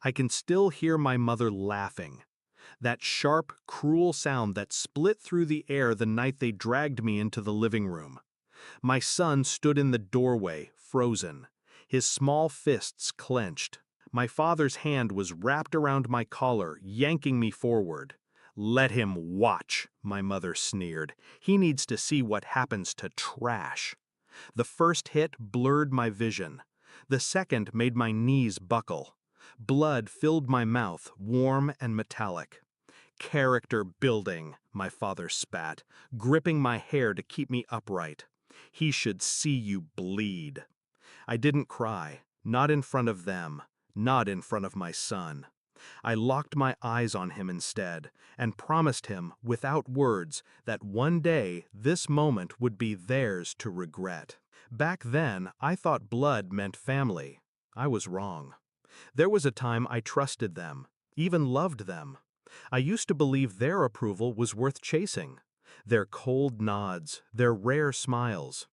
I can still hear my mother laughing. That sharp, cruel sound that split through the air the night they dragged me into the living room. My son stood in the doorway, frozen, his small fists clenched. My father's hand was wrapped around my collar, yanking me forward. "Let him watch," my mother sneered. "He needs to see what happens to trash." The first hit blurred my vision. The second made my knees buckle. Blood filled my mouth, warm and metallic. "Character building," my father spat, gripping my hair to keep me upright. "He should see you bleed." I didn't cry, not in front of them, not in front of my son. I locked my eyes on him instead, and promised him, without words, that one day this moment would be theirs to regret. Back then, I thought blood meant family. I was wrong. There was a time I trusted them, even loved them. I used to believe their approval was worth chasing. Their cold nods, their rare smiles.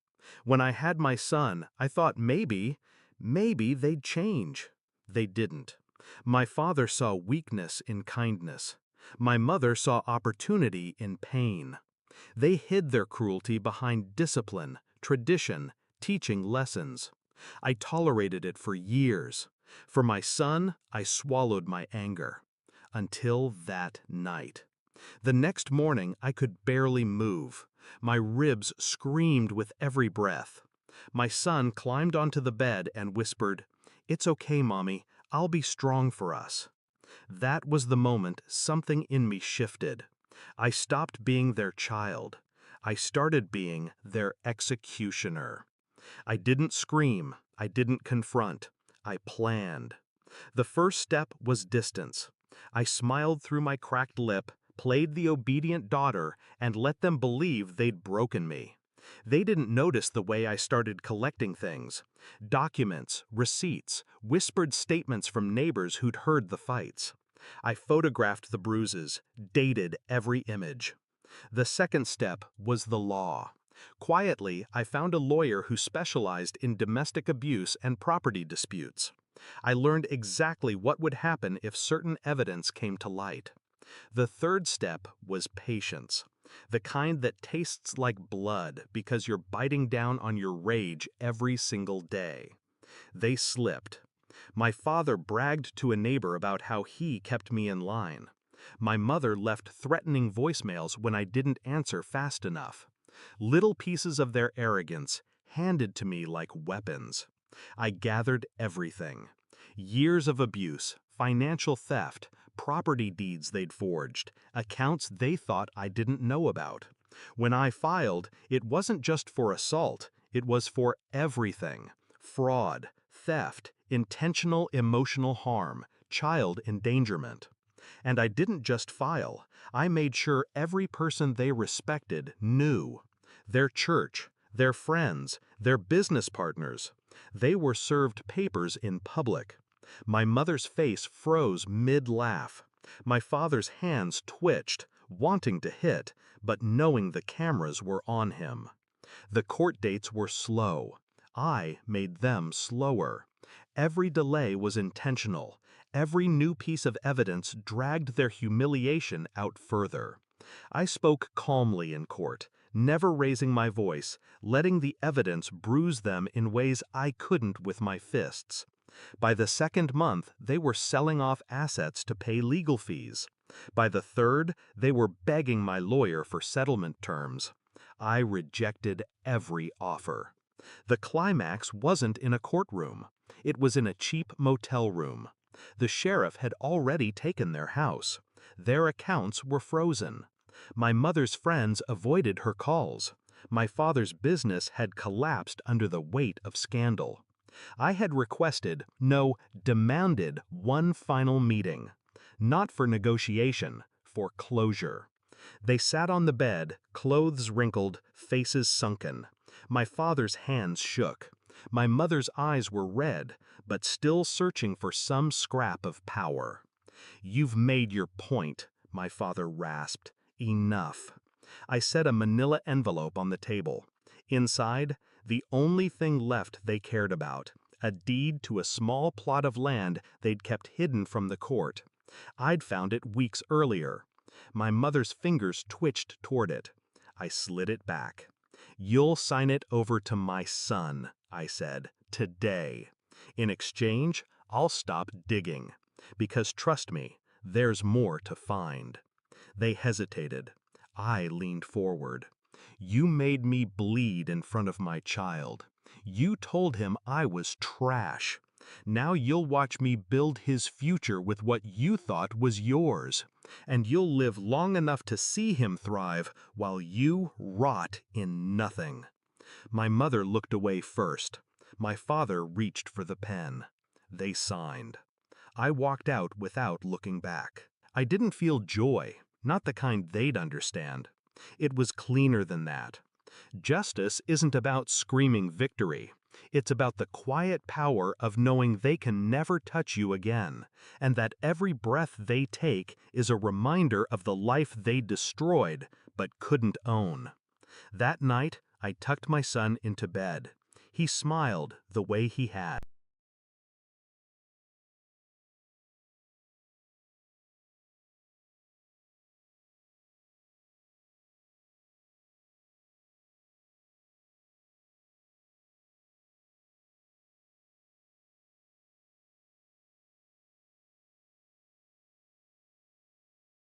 When I had my son, I thought maybe they'd change. They didn't. My father saw weakness in kindness. My mother saw opportunity in pain. They hid their cruelty behind discipline, tradition, teaching lessons. I tolerated it for years. For my son, I swallowed my anger. Until that night. The next morning, I could barely move. My ribs screamed with every breath. My son climbed onto the bed and whispered, "It's okay, Mommy. I'll be strong for us." That was the moment something in me shifted. I stopped being their child. I started being their executioner. I didn't scream. I didn't confront. I planned. The first step was distance. I smiled through my cracked lip, played the obedient daughter, and let them believe they'd broken me. They didn't notice the way I started collecting things. Documents, receipts, whispered statements from neighbors who'd heard the fights. I photographed the bruises, dated every image. The second step was the law. Quietly, I found a lawyer who specialized in domestic abuse and property disputes. I learned exactly what would happen if certain evidence came to light. The third step was patience, the kind that tastes like blood because you're biting down on your rage every single day. They slipped. My father bragged to a neighbor about how he kept me in line. My mother left threatening voicemails when I didn't answer fast enough. Little pieces of their arrogance handed to me like weapons. I gathered everything. Years of abuse, financial theft, property deeds they'd forged, accounts they thought I didn't know about. When I filed, it wasn't just for assault, it was for everything. Fraud, theft, intentional emotional harm, child endangerment. And I didn't just file, I made sure every person they respected knew. Their church, their friends, their business partners. They were served papers in public. My mother's face froze mid-laugh. My father's hands twitched, wanting to hit, but knowing the cameras were on him. The court dates were slow. I made them slower. Every delay was intentional. Every new piece of evidence dragged their humiliation out further. I spoke calmly in court, never raising my voice, letting the evidence bruise them in ways I couldn't with my fists. By the second month, they were selling off assets to pay legal fees. By the third, they were begging my lawyer for settlement terms. I rejected every offer. The climax wasn't in a courtroom. It was in a cheap motel room. The sheriff had already taken their house. Their accounts were frozen. My mother's friends avoided her calls. My father's business had collapsed under the weight of scandal. I had requested, no, demanded one final meeting. Not for negotiation, for closure. They sat on the bed, clothes wrinkled, faces sunken. My father's hands shook. My mother's eyes were red, but still searching for some scrap of power. "You've made your point," my father rasped. "Enough." I set a manila envelope on the table. Inside, the only thing left they cared about, A deed to a small plot of land they'd kept hidden from the court. I'd found it weeks earlier. My mother's fingers twitched toward it. I slid it back. "You'll sign it over to my son," I said, "today. In exchange, I'll stop digging. Because trust me, there's more to find." They hesitated. I leaned forward. "You made me bleed in front of my child. You told him I was trash. Now you'll watch me build his future with what you thought was yours. And you'll live long enough to see him thrive while you rot in nothing." My mother looked away first. My father reached for the pen. They signed. I walked out without looking back. I didn't feel joy, not the kind they'd understand. It was cleaner than that. Justice isn't about screaming victory. It's about the quiet power of knowing they can never touch you again, and that every breath they take is a reminder of the life they destroyed but couldn't own. That night, I tucked my son into bed. He smiled the way he had.